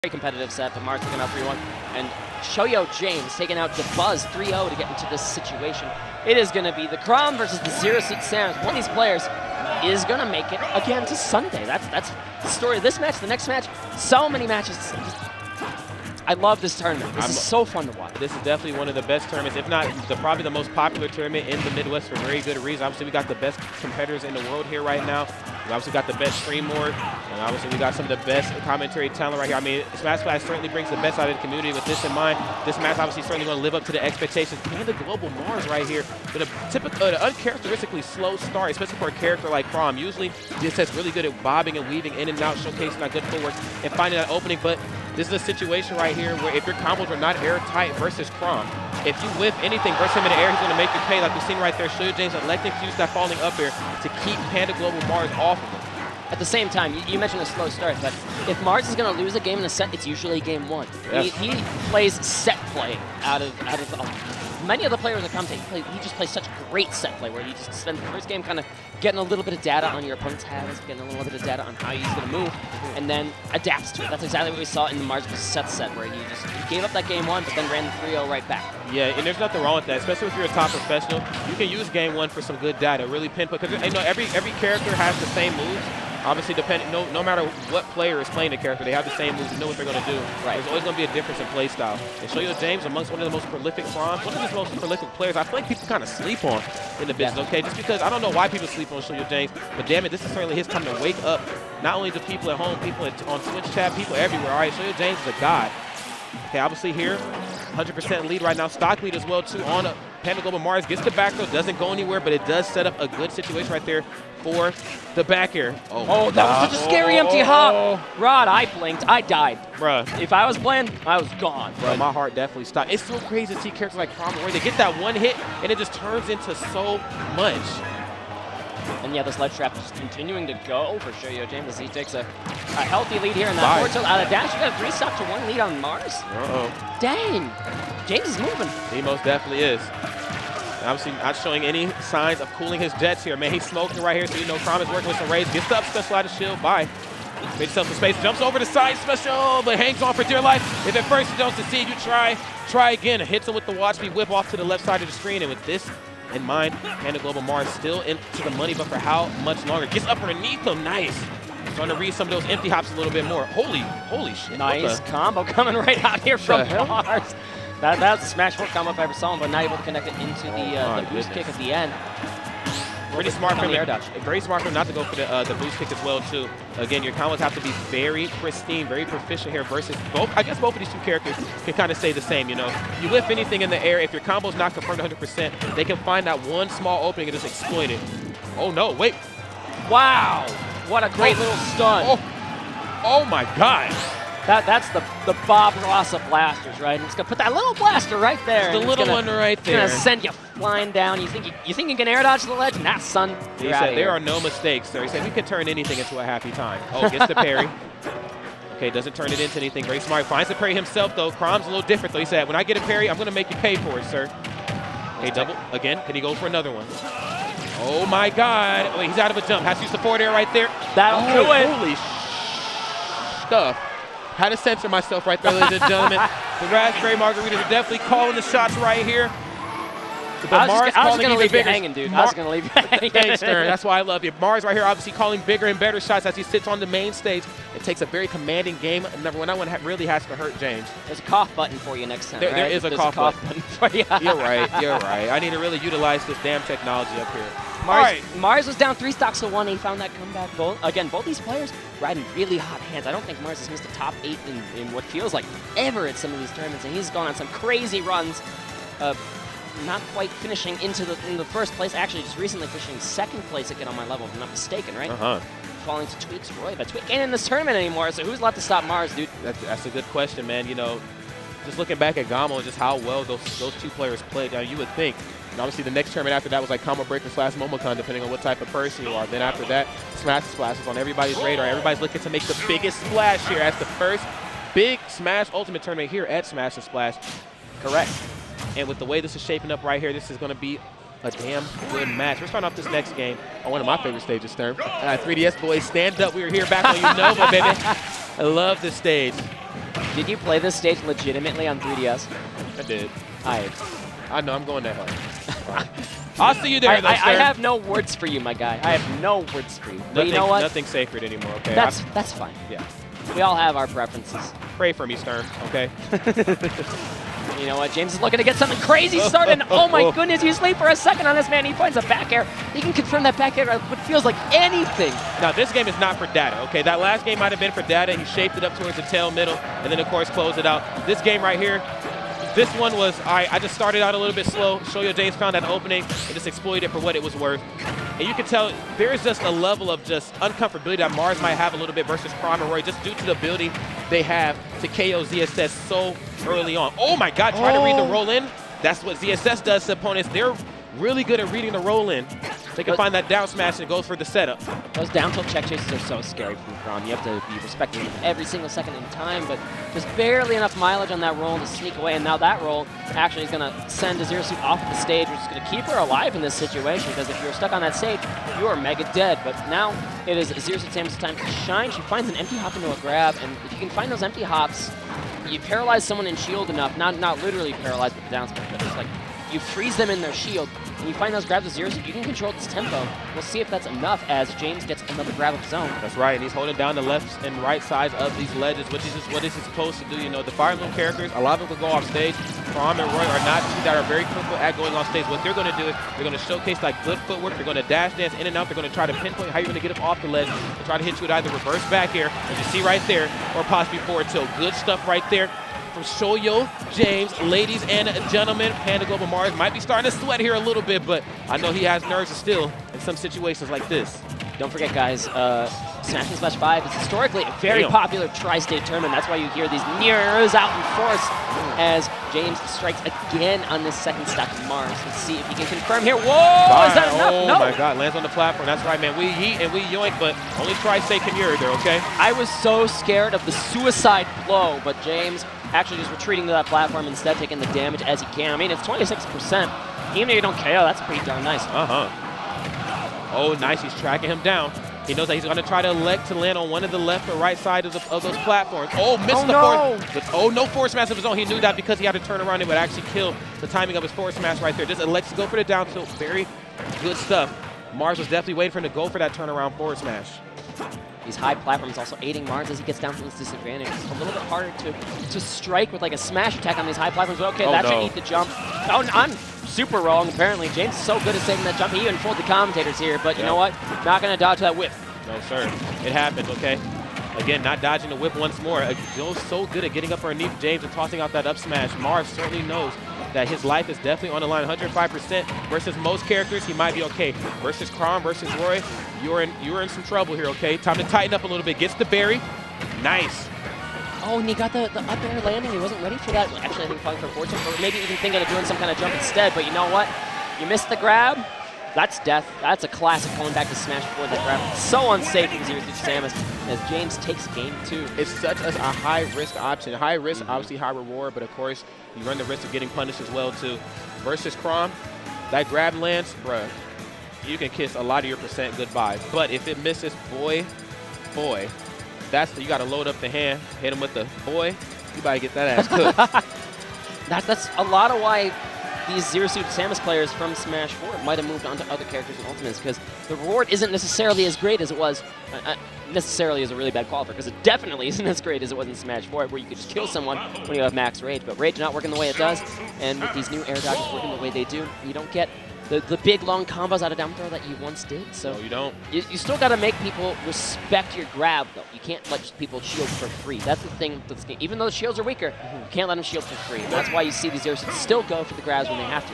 Very competitive set, but Mars taking out 3-1. And Shoyo James taking out the Buzz 3-0 to get into this situation. It is going to be the Chrom versus the Zero Suit Samus. One of these players is going to make it again to Sunday. That's the story of this match, the next match. So many matches. I love this tournament. This is so fun to watch. This is definitely one of the best tournaments, if not probably the most popular tournament in the Midwest for very good reason. Obviously, we got the best competitors in the world here right now. We obviously got the best stream board, and obviously we got some of the best commentary talent right here. I mean, SNS5 certainly brings the best out of the community. With this in mind, this match obviously certainly going to live up to the expectations. And the global Mars right here with a typical, uncharacteristically slow start, especially for a character like Chrom. Usually, this is really good at bobbing and weaving in and out, showcasing that good footwork and finding that opening. But this is a situation right here where if your combos are not airtight versus Chrom, if you whiff anything versus him in the air, he's going to make you pay, like we've seen right there. Shoyo James electing to use that falling up air to keep Panda Global Mars off of him. At the same time, you mentioned a slow start, but if Mars is going to lose a game in a set, it's usually game one. Yes. He plays set play out of many of the players that come to him. He just plays such great set play where you just spend the first game kind of getting a little bit of data on your opponent's hands, getting a little bit of data on how he's going to move, and then adapts to it. That's exactly what we saw in the Mars vs. Seth set, where he gave up that game one, but then ran the 3-0 right back. Yeah, and there's nothing wrong with that, especially if you're a top professional. You can use game one for some good data, really pinpoint, because you know every character has the same moves. Obviously, no matter what player is playing the character, they have the same moves. You know what they're going to do. Right. There's always going to be a difference in play style. And Shoyo James, amongst one of the most prolific Chroms, one of his most prolific players, I feel like people kind of sleep on in the business, okay? Just because I don't know why people sleep on Shoyo James, but damn it, this is certainly his time to wake up. Not only the people at home, people on Twitch chat, people everywhere. All right, Shoyo James is a god. Okay, obviously here, 100% lead right now. Stock lead as well, too, on Panda Global Mars. Gets the back throw, doesn't go anywhere, but it does set up a good situation right there for the back air. Oh, that was such a scary empty hop. Rod, I blinked. I died. Bruh. If I was playing, I was gone. Bruh, my heart definitely stopped. It's so crazy to see characters like Chrom where they get that one hit, and it just turns into so much. And yeah, this ledge trap is continuing to go for Shoyo James as he takes a healthy lead here in that forward tilt out of dash. You got a 3-stop to 1 lead on Mars. Uh-oh. Dang. James is moving. He most definitely is. And obviously not showing any signs of cooling his jets here, man. He's smoking right here, so you know Chrom is working with some raids. Gets the up special out of shield. Bye. Makes himself some space. Jumps over the side special, but hangs on for dear life. If at first you don't succeed, you try again. Hits him with the watch speed whip off to the left side of the screen. And with this in mind, Panda Global Mars still into the money, but for how much longer? Gets up underneath him. Nice. Trying to read some of those empty hops a little bit more. Holy shit. Nice combo coming right out here from Mars. That's a smash 4 combo if I ever saw him, but not able to connect it into the boost kick at the end. Pretty smart for him. Very smart for him not to go for the boost kick as well, too. Again, your combos have to be very pristine, very proficient here versus both. I guess both of these two characters can kind of stay the same, you know. You whiff anything in the air, if your combo's not confirmed 100%, they can find that one small opening and just exploit it. Oh, no, wait. Wow. What a great little stun. Oh my God. That's the Bob Ross of blasters, right? It's gonna put that little blaster right there. The little one right there. It's gonna send you flying down. You think you can air dodge the ledge? Nah, son. He said there are no mistakes, sir. He said we can turn anything into a happy time. Oh, gets the parry. Okay, doesn't turn it into anything. Very smart. Finds the parry himself though. Chrom's a little different though. He said when I get a parry, I'm gonna make you pay for it, sir. Okay, double again. Can he go for another one? Oh my God. Wait, he's out of a jump. Has to use the forward air right there. That'll do it. Holy stuff. Had to censor myself right there, ladies and gentlemen. The Raspberry Margaritas are definitely calling the shots right here. I was going to leave you hanging, dude. I was going to leave you hanging. Thanks, Stern. That's why I love you. Mars right here obviously calling bigger and better shots as he sits on the main stage. It takes a very commanding game. Number one, that one really has to hurt James. There's a cough button for you next time, There is a cough button for you. You're right. I need to really utilize this damn technology up here. Mars was down 3 stocks to 1. He found that comeback. Both these players riding really hot hands. I don't think Mars has missed a top 8 in what feels like ever at some of these tournaments, and he's gone on some crazy runs. Not quite finishing in the first place. Actually, just recently finishing 2nd place again on my level, if I'm not mistaken, right? Falling to Tweak's Roy, but Tweak ain't in this tournament anymore. So who's left to stop Mars, dude? That's a good question, man. You know, just looking back at Gamo and just how well those 2 players played, you would think. And obviously, the next tournament after that was like Combo Breaker / Momocon, depending on what type of person you are. Then after that, Smash Splash is on everybody's radar. Everybody's looking to make the biggest splash here as the first big Smash Ultimate tournament here at Smash & Splash. Correct. And with the way this is shaping up right here, this is going to be a damn good match. We're starting off this next game on one of my favorite stages, Stern. 3DS boys, stand up. We were here back on Unova, baby. I love this stage. Did you play this stage legitimately on 3DS? I did. I know I'm going that hard. I'll see you there, I have no words for you, my guy. I have no words for you. But you know what? Nothing's sacred anymore, okay? That's fine. Yeah. We all have our preferences. Pray for me, Stern, okay? You know what? James is looking to get something crazy started. Oh my goodness, you sleep for a second on this man. He finds a back air. He can confirm that back air what feels like anything. Now, this game is not for data, okay? That last game might have been for data. He shaped it up towards the tail middle, and then, of course, closed it out. This game right here, this one was, I just started out a little bit slow. Shoyo James found that opening and just exploited it for what it was worth. And you can tell there is just a level of just uncomfortability that Mars might have a little bit versus Chrom and Roy, just due to the ability they have to KO ZSS so early on. Oh my God, trying to read the roll in. That's what ZSS does to opponents. They're really good at reading the roll in. They can find that down smash and go for the setup. Those down tilt check chases are so scary from Chrom. You have to be respecting them every single second in time, but just barely enough mileage on that roll to sneak away. And now that roll actually is going to send a Zero Suit off the stage, which is going to keep her alive in this situation, because if you're stuck on that stage, you are mega dead. But now it is Zero Suit Samus' time to shine. She finds an empty hop into a grab, and if you can find those empty hops, you paralyze someone in shield enough, not literally paralyzed with the down smash, but just like you freeze them in their shield, and you find those grabs with Zero Suit, you can control this tempo. We'll see if that's enough as James gets another grab of his own. That's right, and he's holding down the left and right sides of these ledges, which is just what he's supposed to do. You know, the Fire Emblem characters, a lot of them can go off stage. Chrom and Roy are not two that are very quick at going off stage. What they're going to do is they're going to showcase like good footwork. They're going to dash dance in and out. They're going to try to pinpoint how you're going to get up off the ledge and try to hit you with either reverse back air, as you see right there, or possibly forward tilt. Good stuff right there from Shoyo James. Ladies and gentlemen, Panda Global Mars might be starting to sweat here a little bit, but I know he has nerves still in some situations like this. Don't forget, guys, SNS5 is historically a very popular tri-state tournament. That's why you hear these nears out in force as James strikes again on this second stack of Mars. Let's see if he can confirm here. Whoa! Is that enough? Oh no. My God, lands on the platform. That's right, man. We yeet and we yoink, but only tri-state can mirror there, okay? I was so scared of the suicide blow, but James actually just retreating to that platform instead, taking the damage as he can. I mean, it's 26%. Even if you don't KO, that's pretty darn nice. Oh, nice. He's tracking him down. He knows that he's going to try to elect to land on one of the left or right side of those platforms. Oh, missed the forward. Oh, no forward smash of his own. He knew that because he had to turn around. It would actually kill the timing of his forward smash right there. Just elects to go for the down tilt. Very good stuff. Mars was definitely waiting for him to go for that turnaround forward smash. These high platforms also aiding Mars as he gets down to his disadvantage. It's a little bit harder to strike with like a smash attack on these high platforms, but okay, that should eat the jump. Oh, I'm super wrong, apparently. James is so good at saving that jump. He even fooled the commentators here, but you know what? Not going to dodge that whip. No, sir. It happens, okay? Again, not dodging the whip once more. Joe's so good at getting up underneath James and tossing out that up smash. Mars certainly knows that his life is definitely on the line. 105% versus most characters, he might be okay. Versus Chrom, versus Roy, you're in some trouble here, okay? Time to tighten up a little bit. Gets the berry. Nice. Oh, and he got the up air landing. He wasn't ready for that. Actually, I think probably for fortune, or maybe even thinking of doing some kind of jump instead. But you know what? You missed the grab. That's death. That's a classic going back to smash before the grab. So unsafe from Zero Suit Samus as James takes game 2. It's such a high-risk option. High risk, obviously high reward, but of course, you run the risk of getting punished as well, too. Versus Chrom, that grab lands, bruh, you can kiss a lot of your percent goodbye. But if it misses, boy, you got to load up the hand, hit him with the boy, you better get that ass cooked. That's a lot of why these Zero Suit Samus players from Smash 4 might have moved on to other characters in Ultimates, because the reward isn't necessarily as great as it was. Necessarily is a really bad qualifier, because it definitely isn't as great as it was in Smash 4, where you could just kill someone when you have max rage. But rage not working the way it does, and with these new air dodges working the way they do, you don't get the big long combos out of down throw that you once did. So no, you don't. You still got to make people respect your grab, though. You can't let people shield for free. That's the thing with this game. Even though the shields are weaker, you can't let them shield for free. And that's why you see these Zero Suits still go for the grabs when they have to.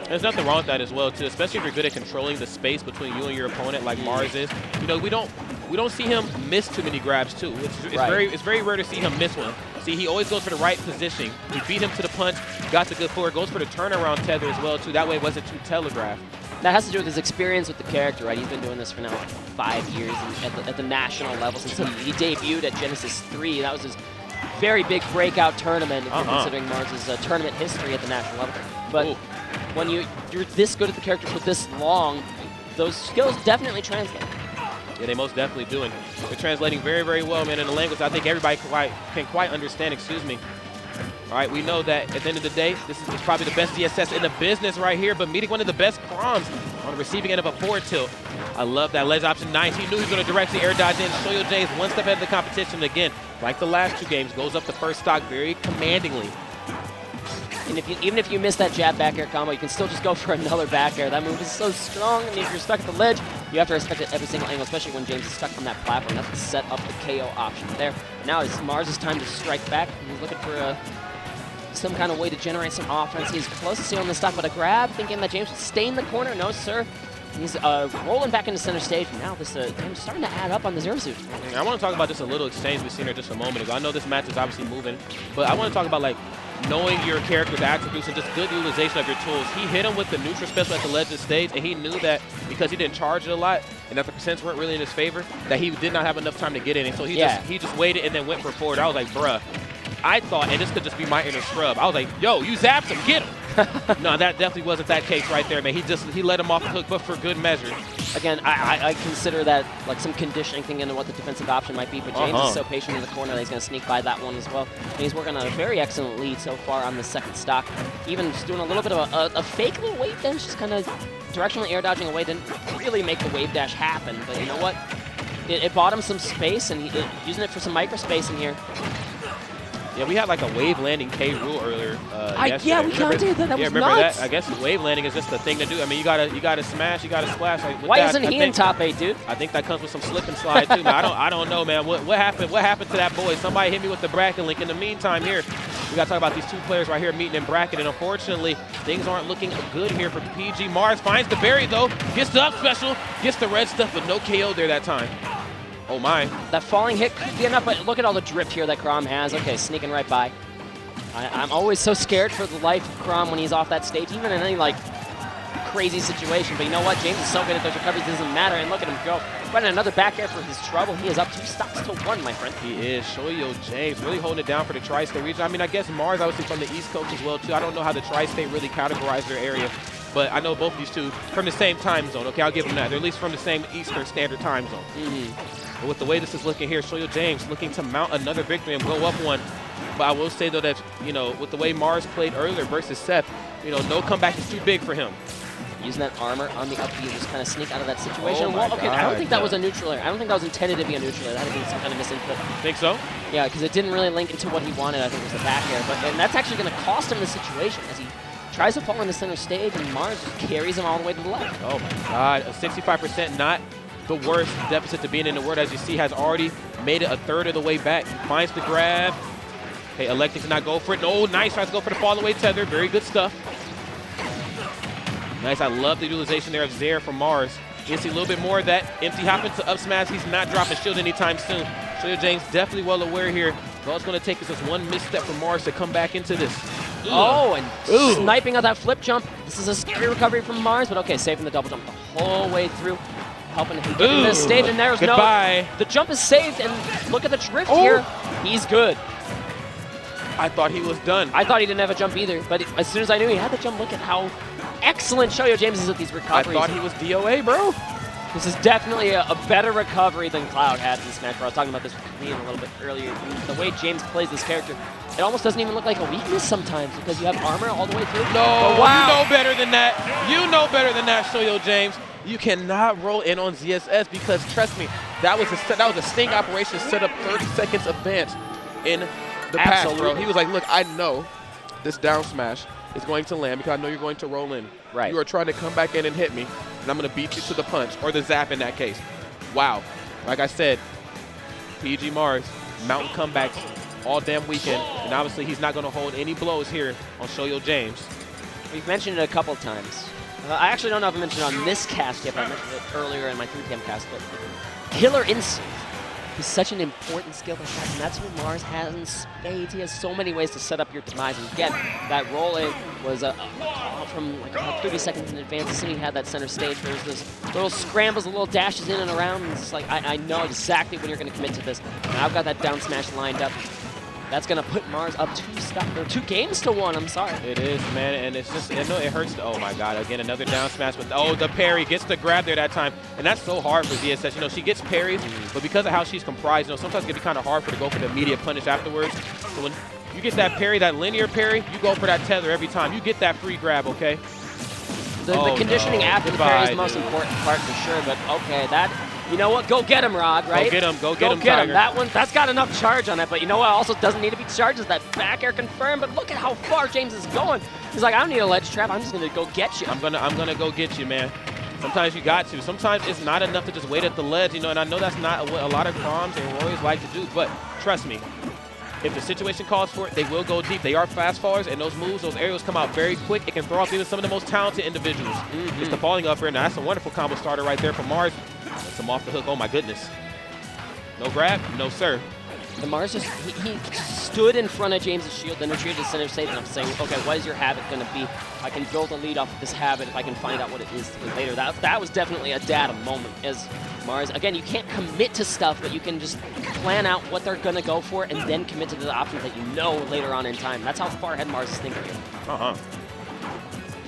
There's nothing wrong with that as well, too, especially if you're good at controlling the space between you and your opponent like Mars is. You know, we don't see him miss too many grabs, too. It's very rare to see him miss one. See, he always goes for the right positioning. He beat him to the punch, got the good forward, goes for the turnaround tether as well, too. That way it wasn't too telegraphed. That has to do with his experience with the character, right? He's been doing this for now 5 years at the national level since he debuted at Genesis 3. That was his very big breakout tournament, if you're considering Mars' tournament history at the national level. But when you're this good at the character for this long, those skills definitely translate. Yeah, they most definitely do. And they're translating very, very well, man, in a language I think everybody can quite understand, excuse me. All right, we know that at the end of the day, this is probably the best DSS in the business right here, but meeting one of the best Chroms on the receiving end of a forward tilt. I love that ledge option. Nice. He knew he was going to directly air dodge in. Shoyo James one step ahead of the competition again. Like the last 2 games, goes up the first stock very commandingly. And even if you miss that jab back air combo, you can still just go for another back air. That move is so strong, and if you're stuck at the ledge, you have to respect it every single angle, especially when James is stuck from that platform. That's to set up the KO option there. Now it's Mars' time to strike back. He's looking for some kind of way to generate some offense. He's close to sealing the stock, but a grab, thinking that James would stay in the corner. No, sir. He's rolling back into center stage. Now this James starting to add up on the Zero Suit. I want to talk about just a little exchange we've seen here just a moment ago. I know this match is obviously moving, but I want to talk about like knowing your character's attributes and just good utilization of your tools. He hit him with the neutral special at the ledge of the stage, and he knew that because he didn't charge it a lot and that the percents weren't really in his favor, that he did not have enough time to get in. And so he just waited and then went for forward. I was like, bruh. I thought, and this could just be my inner scrub, I was like, yo, you zapped him, get him. No, that definitely wasn't that case right there, man. He let him off the hook, but for good measure. Again, I consider that like some conditioning thing into what the defensive option might be, but James is so patient in the corner that he's going to sneak by that one as well. And he's working on a very excellent lead so far on the second stock. Even just doing a little bit of a fake little wave dash, just kind of directionally air dodging away, didn't really make the wave dash happen. But you know what? It bought him some space, and using it for some micro space in here. Yeah, we had like a wave landing K rule earlier yesterday. Yeah, we counted that. That was nuts. That? I guess wave landing is just the thing to do. I mean, you gotta smash, you gotta splash. Like, why isn't he in top 8, dude? I think that comes with some slip and slide too. Man, I don't know, man. What happened? What happened to that boy? Somebody hit me with the bracket link. In the meantime, here we gotta talk about these 2 players right here meeting in bracket, and unfortunately, things aren't looking good here for PG. Mars finds the berry though, gets the up special, gets the red stuff, but no KO there that time. Oh my. That falling hit could be enough, but look at all the drift here that Chrom has. Okay, sneaking right by. I'm always so scared for the life of Chrom when he's off that stage, even in any like crazy situation. But you know what? James is so good at those recoveries, it doesn't matter. And look at him go. Running another back air for his trouble. He is up 2 stocks to 1, my friend. He is. Shoyo James really holding it down for the tri-state region. I mean, I guess Mars obviously from the East Coast as well too. I don't know how the tri-state really categorize their area, but I know both these two from the same time zone. Okay, I'll give them that. They're at least from the same Eastern Standard Time zone. But with the way this is looking here, Shoyo James looking to mount another victory and go up 1. But I will say, though, that, you know, with the way Mars played earlier versus Seth, you know, no comeback is too big for him. Using that armor on the up B to just kind of sneak out of that situation. Oh well, okay, I don't think that was a neutral air. I don't think that was intended to be a neutral air. That had been some kind of misinput. Think so? Yeah, because it didn't really link into what he wanted. I think it was the back air. And that's actually going to cost him the situation as he tries to fall in the center stage, and Mars just carries him all the way to the left. Oh, my God. A 65%, not the worst deficit to being in the world, as you see, has already made it a 1/3 of the way back. Finds the grab. Okay, electing to not go for it. No, nice. Tries to go for the fall away tether. Very good stuff. Nice. I love the utilization there of Zaire from Mars. You can see a little bit more of that empty hop into up smash. He's not dropping shield anytime soon. Shoyo James definitely well aware here. All it's going to take is just 1 misstep for Mars to come back into this. Oh, and sniping on that flip jump. This is a scary recovery from Mars, but okay, saving the double jump the whole way through. Helping him get in this stage, and there's goodbye. The jump is saved, and look at the drift here. He's good. I thought he was done. I thought he didn't have a jump either, but as soon as I knew he had the jump, look at how excellent Shoyo James is at these recoveries. I thought he was DOA, bro. This is definitely a better recovery than Cloud had in this match. I was talking about this with Clean a little bit earlier. The way James plays this character, it almost doesn't even look like a weakness sometimes because you have armor all the way through. No, wow. You know better than that. You know better than that, Shoyo James. You cannot roll in on ZSS because, trust me, that was a sting operation set up 30 seconds advance in the past, bro. He was like, look, I know this down smash is going to land because I know you're going to roll in. Right. You are trying to come back in and hit me, and I'm going to beat you to the punch, or the zap in that case. Wow. Like I said, PG Mars, mountain comebacks all damn weekend, and obviously he's not going to hold any blows here on Shoyo James. We've mentioned it a couple of times. I actually don't know if I mentioned it on this cast yet, but I mentioned it earlier in my 3PM cast, but Killer Instinct is such an important skill to have, and that's what Mars has in spades. He has so many ways to set up your demise, and again, that roll-in was a call from like about 30 seconds in advance. As soon as he had that center stage, there's those little scrambles, the little dashes in and around, and it's like, I know exactly when you're going to commit to this, and I've got that down smash lined up. That's going to put Mars up 2 games to 1. I'm sorry. It is, man, and it's just, it hurts. Oh my God, again, another down smash with, oh, the parry, gets the grab there that time. And that's so hard for ZSS. You know, she gets parries, but because of how she's comprised, you know, sometimes it can be kind of hard for her to go for the immediate punish afterwards. So when you get that parry, that linear parry, you go for that tether every time. You get that free grab, okay? The conditioning after the parry is the most important part for sure, but okay, you know what? Go get him, Rod, right? Go get him, go get him, Tiger. That one, that's got enough charge on it, but you know what also doesn't need to be charged is that back air confirmed, but look at how far James is going. He's like, I don't need a ledge trap, I'm just gonna go get you. I'm gonna go get you, man. Sometimes you got to. Sometimes it's not enough to just wait at the ledge, you know, and I know that's not what a lot of Chroms and Warriors like to do, but trust me, if the situation calls for it, they will go deep. They are fast fallers, and those moves, those aerials come out very quick. It can throw off even some of the most talented individuals. It's the falling up air. Now, that's a wonderful combo starter right there from Mars. That's him off the hook. Oh, my goodness. No grab? No, sir. The Mars just, he stood in front of James' shield, then retreated to center stage, and I'm saying, okay, what is your habit going to be? I can build a lead off of this habit if I can find out what it is later. That was definitely a data moment as Mars. Again, you can't commit to stuff, but you can just plan out what they're going to go for and then commit to the options that you know later on in time. That's how far ahead Mars is thinking here.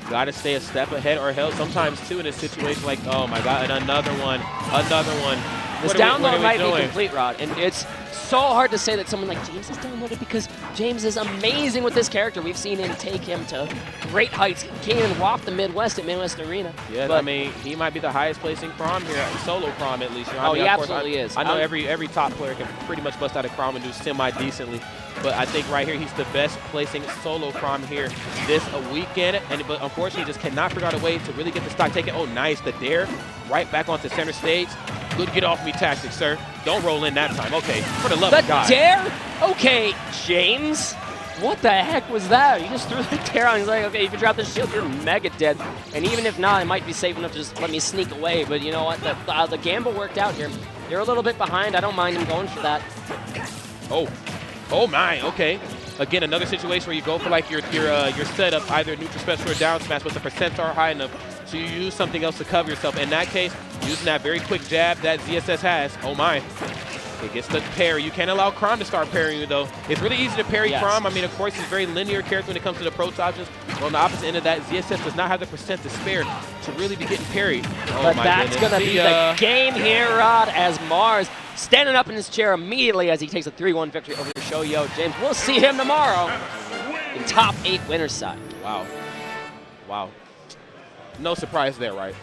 Got to stay a step ahead or held sometimes, too, in this situation. Like, oh, my God, and another one. Another one. This download might be complete, Rod, and it's so hard to say that someone like James is downloaded because James is amazing with this character. We've seen him take him to great heights. Can't even walk the Midwest at Midwest Arena. Yeah, but I mean, he might be the highest placing Chrom here, solo Chrom at least. You know, oh, I mean, he absolutely is. I know every top player can pretty much bust out a Chrom and do semi-decently. But I think right here, he's the best placing solo Chrom here this weekend. But unfortunately, just cannot figure out a way to really get the stock taken. Oh, nice. The dare right back onto center stage. Good get off me tactics, sir. Don't roll in that time. Okay, for the love of God. The dare? Okay, James. What the heck was that? You just threw the dare on. He's like, okay, if you drop this shield, you're mega dead. And even if not, it might be safe enough to just let me sneak away. But you know what? The gamble worked out here. They're a little bit behind. I don't mind him going for that. Oh my, okay. Again, another situation where you go for like your setup, either neutral special or down smash, but the percents are high enough, so you use something else to cover yourself. In that case, using that very quick jab that ZSS has, oh my. It gets the parry. You can't allow Chrom to start parrying you, though. It's really easy to parry Chrom. I mean, of course, he's a very linear character when it comes to the approach options. But on the opposite end of that, ZSS does not have the percent to spare to really be getting parried. Oh, but that's going to be the game here, Rod, as Mars standing up in his chair immediately as he takes a 3-1 victory over Shoyo. James, we'll see him tomorrow in top 8 winners side. Wow. Wow. No surprise there, right?